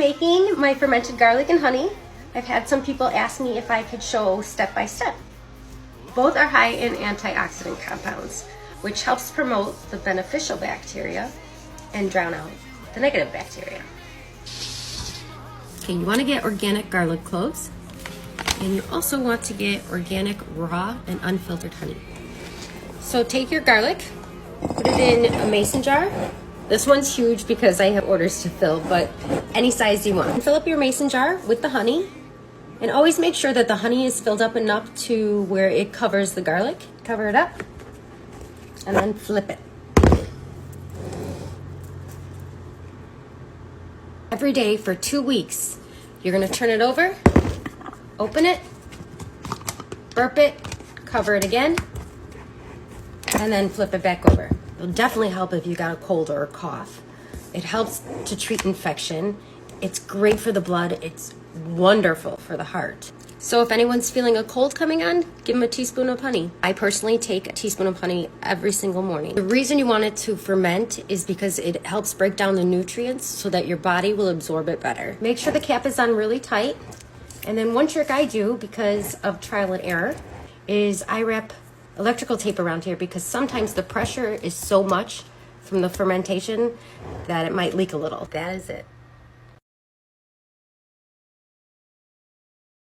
taking my fermented garlic and honey. I've had some people ask me if I could show step by step. Both are high in antioxidant compounds, which helps promote the beneficial bacteria and drown out the negative bacteria. Okay, you want to get organic garlic cloves, and you also want to get organic raw and unfiltered honey. So take your garlic, put it in a mason jar. This one's huge because I have orders to fill, but any size you want. Fill up your mason jar with the honey, and always make sure that the honey is filled up enough to where it covers the garlic. Cover it up, and then flip it. Every day for 2 weeks, you're gonna turn it over, open it, burp it, cover it again, and then flip it back over. It'll definitely help if you got a cold or a cough. It helps to treat infection. It's great for the blood. It's wonderful for the heart. So if anyone's feeling a cold coming on, give them a teaspoon of honey. I personally take a teaspoon of honey every single morning. The reason you want it to ferment is because it helps break down the nutrients so that your body will absorb it better. Make sure the cap is on really tight. And then one trick I do, because of trial and error, is I wrap electrical tape around here because sometimes the pressure is so much from the fermentation that it might leak a little. That is it.